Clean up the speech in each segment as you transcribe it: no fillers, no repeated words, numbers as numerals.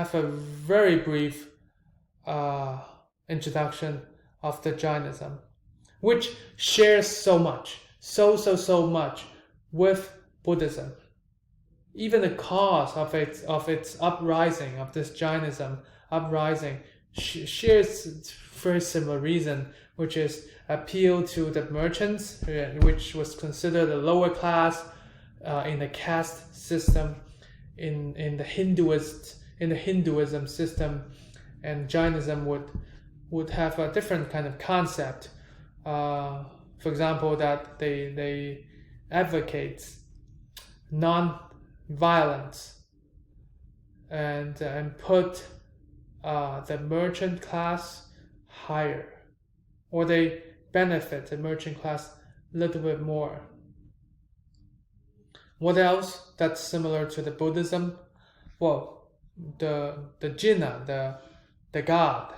have a very brief introduction of the Jainism, which shares so much, so much with Buddhism. Even the cause of its uprising, of this Jainism uprising, shares very similar reason, which is appeal to the merchants, which was considered a lower class in the caste system, in the Hinduism system, and Jainism would have a different kind of concept. For example, that they advocate non-violence and put the merchant class higher, or they benefit the merchant class a little bit more. What else that's similar to the Buddhism? Well, the Jinnah, the god,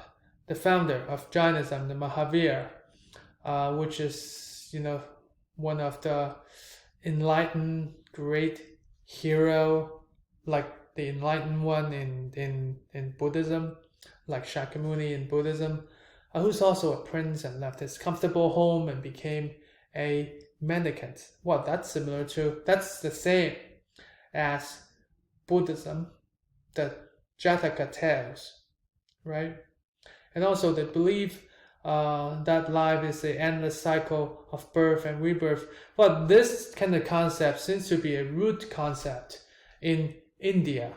the founder of Jainism, the Mahavir, which is one of the enlightened great hero, like the enlightened one in Buddhism, like Shakyamuni in Buddhism, who's also a prince and left his comfortable home and became a mendicant. Well, that's the same as Buddhism, the Jataka tales, right? And also they believe that life is an endless cycle of birth and rebirth. But this kind of concept seems to be a root concept in India,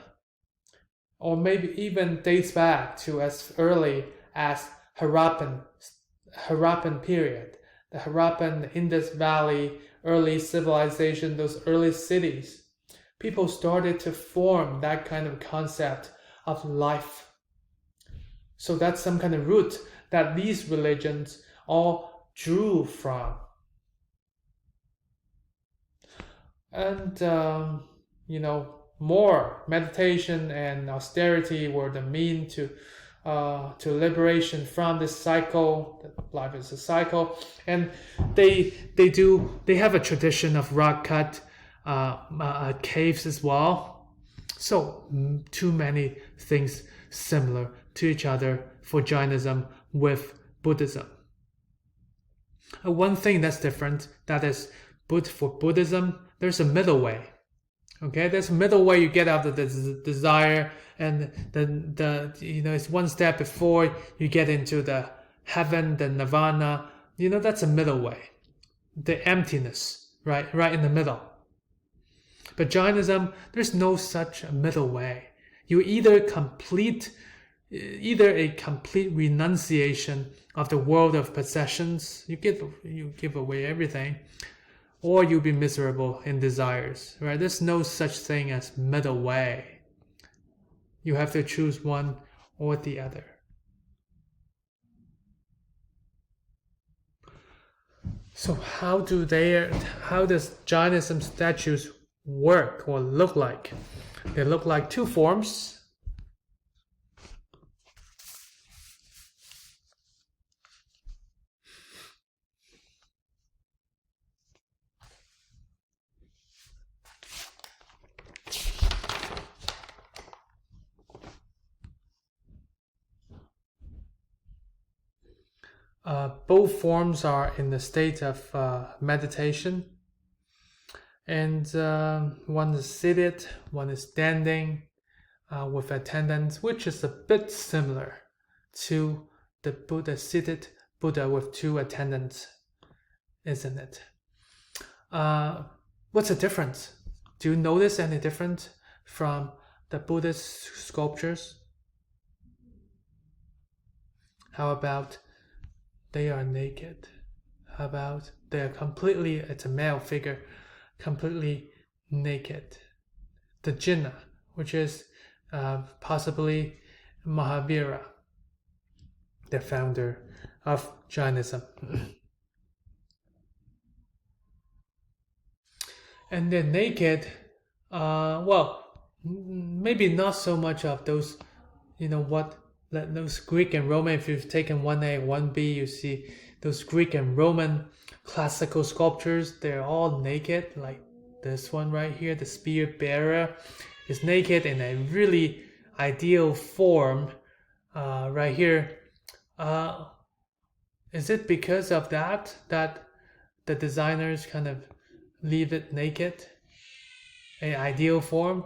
or maybe even dates back to as early as Harappan period. The Harappan, the Indus Valley, early civilization, those early cities. People started to form that kind of concept of life. So that's some kind of root that these religions all drew from. And, more meditation and austerity were the mean to liberation from this cycle. Life is a cycle, and they have a tradition of rock cut caves as well. So too many things similar to each other for Jainism with Buddhism. One thing that's different, that is, for Buddhism, there's a middle way. Okay, there's a middle way you get out of the desire, and it's one step before you get into the heaven, the nirvana. That's a middle way, the emptiness, right in the middle. But Jainism, there's no such a middle way. You either a complete renunciation of the world of possessions, you give away everything, or you'll be miserable in desires, right? There's no such thing as middle way. You have to choose one or the other. So how does Jainism statues work or look like? They look like two forms. Both forms are in the state of meditation, and one is seated, one is standing with attendants, which is a bit similar to the seated Buddha with two attendants, isn't it? What's the difference? Do you notice any difference from the Buddhist sculptures? How about they are naked? How about they are completely, it's a male figure, completely naked? The Jinnah, which is possibly Mahavira, the founder of Jainism. And they're naked, maybe not so much of those, those Greek and Roman. If you've taken 1A, 1B, you see those Greek and Roman classical sculptures. They're all naked, like this one right here. The spear bearer is naked in a really ideal form right here. Is it because of that the designers kind of leave it naked? An ideal form?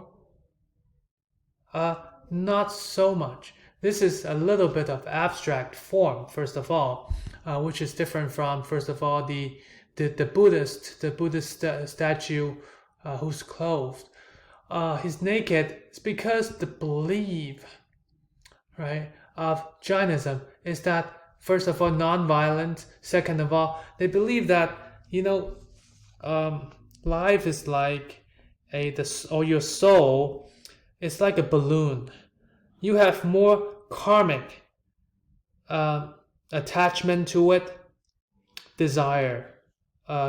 Not so much. This is a little bit of abstract form, first of all, which is different from, first of all, the Buddhist statue who's clothed. He's naked. It's because the belief, right, of Jainism is that, first of all, non-violent. Second of all, they believe that life is like or your soul is like a balloon. You have more karmic attachment to it, desire,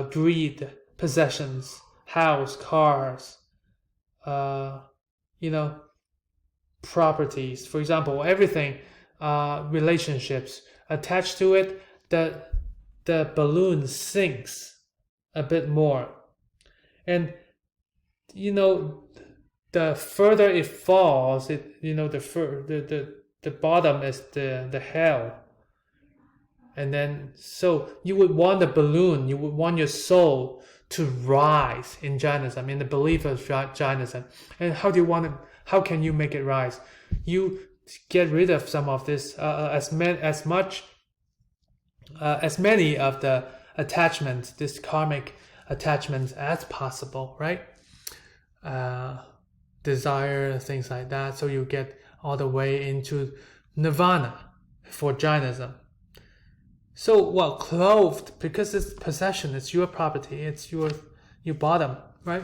greed, possessions, house, cars, properties. For example, everything, relationships attached to it, the balloon sinks a bit more, and the further it falls, the bottom is the hell. And then, so you would want the balloon, you would want your soul to rise in Jainism, in the belief of Jainism. And how can you make it rise? You get rid of some of this, as many of the attachments, this karmic attachments as possible, right? Desire, things like that, so you get all the way into nirvana for Jainism. So, clothed, because it's possession, it's your property, it's your bottom, right?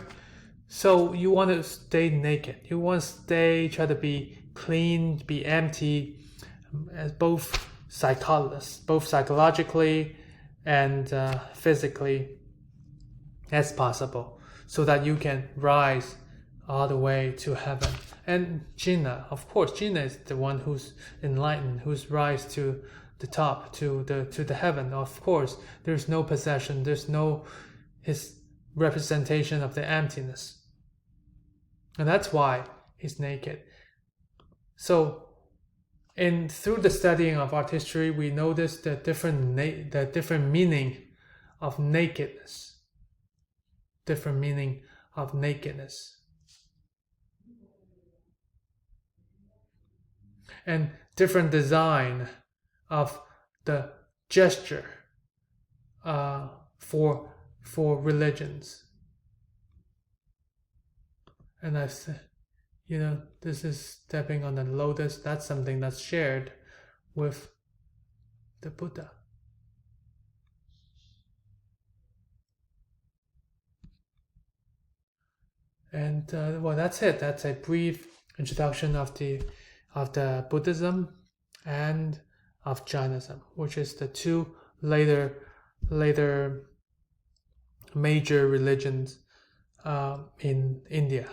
So you want to stay naked. You want to try to be clean, be empty, as both psychologically and physically as possible, so that you can rise all the way to heaven. And Jinnah, of course, Jinnah is the one who's enlightened, who's rise to the top, to the heaven. Of course, there's no possession, there's no his representation of the emptiness, and that's why he's naked. So, through the studying of art history, we notice the different meaning of nakedness. Different meaning of nakedness. And different design of the gesture for religions. And I said, this is stepping on the lotus. That's something that's shared with the Buddha. And that's it. That's a brief introduction of the Buddhism and of Jainism, which is the two later major religions in India.